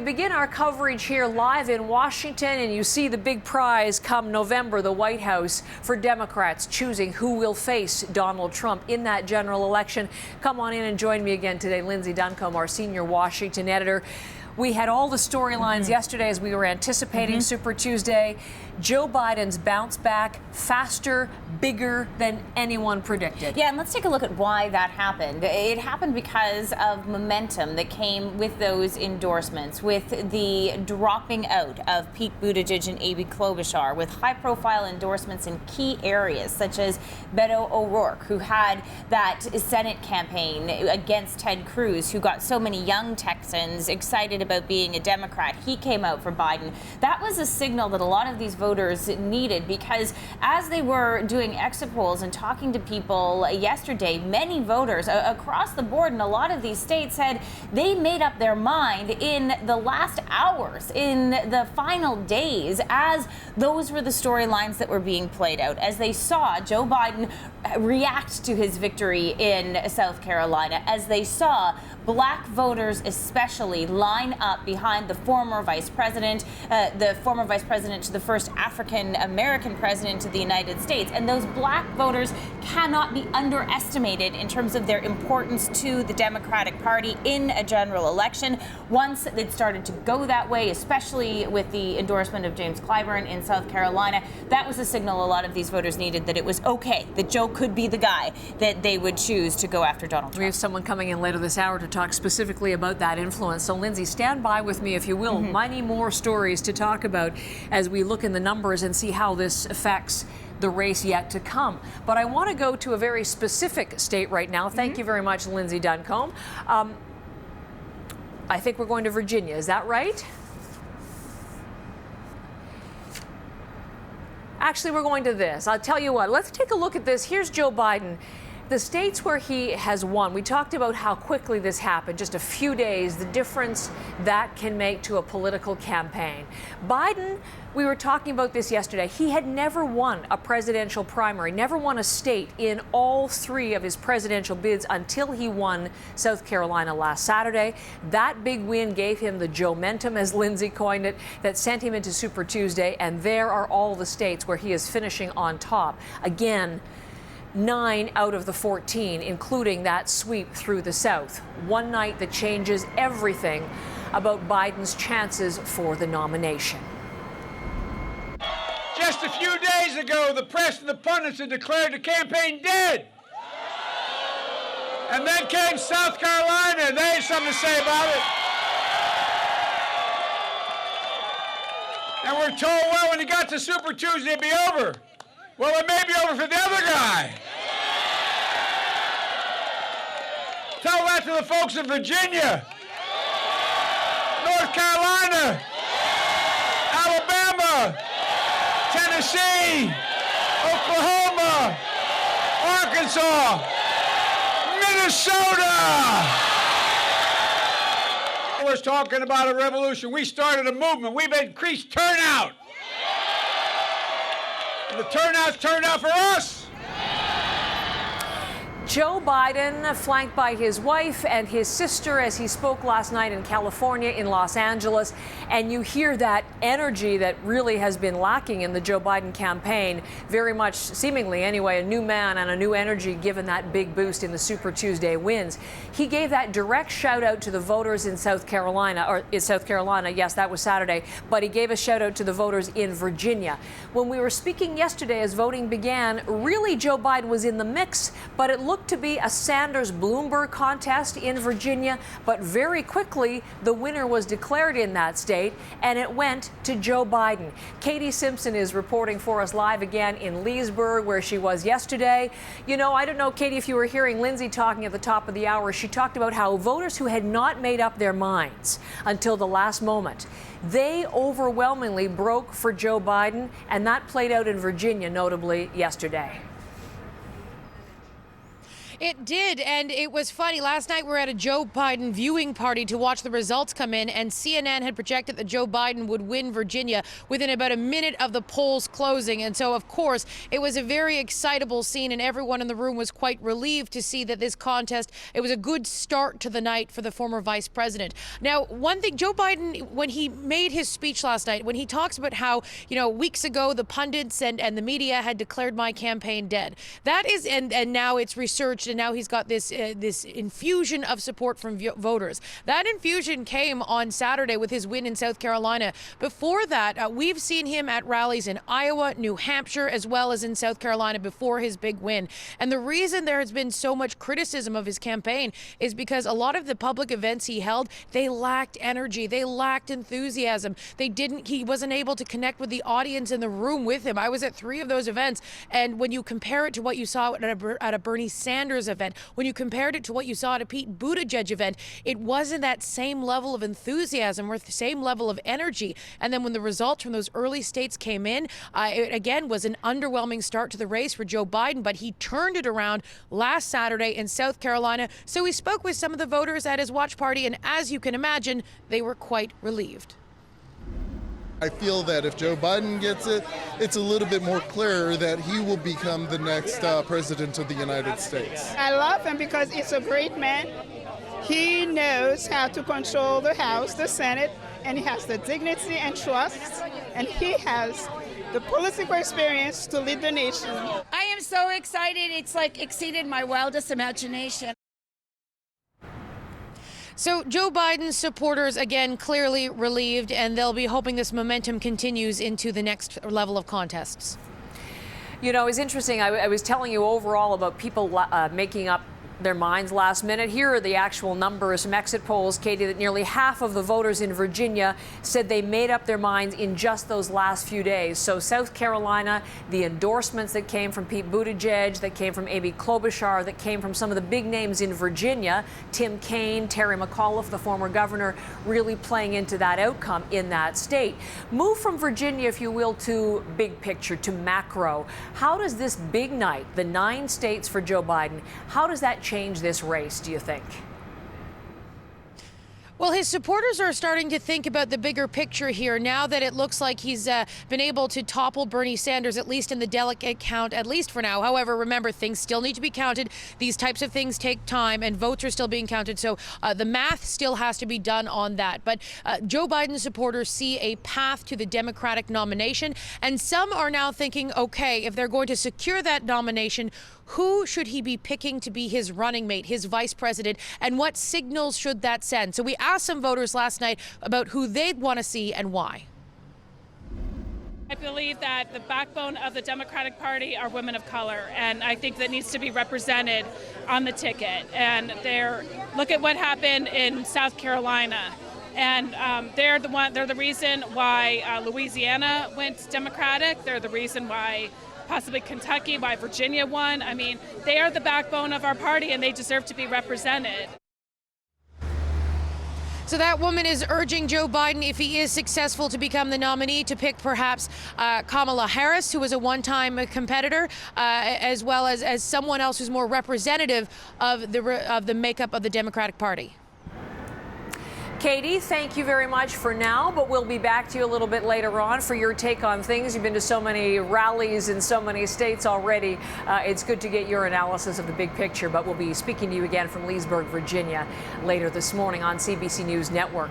We begin our coverage here live in Washington, and you see the big prize come November, the White House, for Democrats choosing who will face Donald Trump in that general election. Come on in and join me again today, Lindsay Duncombe, our senior Washington editor. We had all the storylines yesterday as we were anticipating Super Tuesday. Joe Biden's bounce back faster, bigger than anyone predicted. Yeah, and let's take a look at why that happened. It happened because of momentum that came with those endorsements, with the dropping out of Pete Buttigieg and Amy Klobuchar, with high-profile endorsements in key areas, such as Beto O'Rourke, who had that Senate campaign against Ted Cruz, who got so many young Texans excited about being a Democrat. He came out for Biden. That was a signal that a lot of these voters needed, because as they were doing exit polls and talking to people yesterday, many voters across the board in a lot of these states said they made up their mind in the last hours, in the final days, as those were the storylines that were being played out, as they saw Joe Biden react to his victory in South Carolina, as they saw black voters especially line up behind the former vice president to the first African American president of the United States. And those black voters cannot be underestimated in terms of their importance to the Democratic Party in a general election. Once it started to go that way, especially with the endorsement of James Clyburn in South Carolina, that was a signal a lot of these voters needed, that it was okay, that Joe could be the guy that they would choose to go after Donald Trump. We have someone coming in later this hour to talk specifically about that influence. So, Lindsay, stand by with me, if you will. Many more stories to talk about as we look in the numbers and see how this affects the race yet to come. But I want to go to a very specific state right now. Thank you very much, Lindsay Duncombe. I think we're going to Virginia. Is that right? Actually, we're going to this. I'll tell you what. Let's take a look at this. Here's Joe Biden. The states where he has won, we talked about how quickly this happened, just a few days, the difference that can make to a political campaign. Biden, we were talking about this yesterday, he had never won a presidential primary, never won a state in all three of his presidential bids until he won South Carolina last Saturday. That big win gave him the Joe-mentum, as Lindsay coined it, that sent him into Super Tuesday, and there are all the states where he is finishing on top. Again, 9 out of the 14, including that sweep through the South. One night that changes everything about Biden's chances for the nomination. Just a few days ago, the press and the pundits had declared the campaign dead. And then came South Carolina, and they had something to say about it. And we're told, well, when he got to Super Tuesday, it'd be over. Well, it may be over for the other guy. Tell that to the folks in Virginia, North Carolina, Alabama, Tennessee, Oklahoma, Arkansas, Minnesota. We're talking about a revolution. We started a movement. We've increased turnout. The turnout's turned out for us. Joe Biden, flanked by his wife and his sister as he spoke last night in California, in Los Angeles, and you hear that energy that really has been lacking in the Joe Biden campaign, very much, seemingly anyway, a new man and a new energy given that big boost in the Super Tuesday wins. He gave that direct shout out to the voters in South Carolina, yes, that was Saturday, but he gave a shout out to the voters in Virginia. When we were speaking yesterday as voting began, really Joe Biden was in the mix, but it looked to be a Sanders-Bloomberg contest in Virginia, but very quickly the winner was declared in that state, and it went to Joe Biden. Katie Simpson is reporting for us live again in Leesburg, where she was yesterday. You know, I don't know, Katie, if you were hearing Lindsay talking at the top of the hour, she talked about how voters who had not made up their minds until the last moment, they overwhelmingly broke for Joe Biden, and that played out in Virginia, notably yesterday. It did, and it was funny. Last night we were at a Joe Biden viewing party to watch the results come in, and CNN had projected that Joe Biden would win Virginia within about a minute of the polls closing. And so, of course, it was a very excitable scene, and everyone in the room was quite relieved to see that this contest, it was a good start to the night for the former vice president. Now, one thing, Joe Biden, when he made his speech last night, when he talks about how, weeks ago the pundits and the media had declared my campaign dead, that is, and now it's researched, and now he's got this infusion of support from voters. That infusion came on Saturday with his win in South Carolina. Before that, we've seen him at rallies in Iowa, New Hampshire, as well as in South Carolina before his big win. And the reason there has been so much criticism of his campaign is because a lot of the public events he held, they lacked energy, they lacked enthusiasm. He wasn't able to connect with the audience in the room with him. I was at 3 of those events, and when you compare it to what you saw at a Bernie Sanders event, when you compared it to what you saw at a Pete Buttigieg event, it wasn't that same level of enthusiasm or the same level of energy. And then when the results from those early states came in, it again was an underwhelming start to the race for Joe Biden, but he turned it around last Saturday in South Carolina. So he spoke with some of the voters at his watch party, and as you can imagine, they were quite relieved. I feel that if Joe Biden gets it, it's a little bit more clear that he will become the next president of the United States. I love him because he's a great man. He knows how to control the House, the Senate, and he has the dignity and trust, and he has the political experience to lead the nation. I am so excited. It's exceeded my wildest imagination. So Joe Biden's supporters, again, clearly relieved, and they'll be hoping this momentum continues into the next level of contests. It's interesting. I was telling you overall about people making up their minds last minute. Here are the actual numbers from exit polls, Katie, that nearly half of the voters in Virginia said they made up their minds in just those last few days. So South Carolina, the endorsements that came from Pete Buttigieg, that came from Amy Klobuchar, that came from some of the big names in Virginia, Tim Kaine, Terry McAuliffe, the former governor, really playing into that outcome in that state. Move from Virginia, if you will, to big picture, to macro. How does this big night, the 9 states for Joe Biden, how does that change this race, do you think? Well, his supporters are starting to think about the bigger picture here now that it looks like he's been able to topple Bernie Sanders, at least in the delegate count, at least for now. However, remember, things still need to be counted. These types of things take time, and votes are still being counted. So the math still has to be done on that. But Joe Biden's supporters see a path to the Democratic nomination, and some are now thinking, okay, if they're going to secure that nomination, who should he be picking to be his running mate, his vice president, and what signals should that send? So we asked some voters last night about who they'd want to see and why. I believe that the backbone of the Democratic Party are women of color, and I think that needs to be represented on the ticket. And look at what happened in South Carolina. And they're the reason why Louisiana went Democratic. They're the reason why possibly Kentucky, why Virginia won. I mean, they are the backbone of our party, and they deserve to be represented. So that woman is urging Joe Biden, if he is successful to become the nominee, to pick perhaps Kamala Harris, who was a one-time competitor, as well as someone else who's more representative of the makeup of the Democratic Party. Katie, thank you very much for now, but we'll be back to you a little bit later on for your take on things. You've been to so many rallies in so many states already. It's good to get your analysis of the big picture, but we'll be speaking to you again from Leesburg, Virginia later this morning on CBC News Network.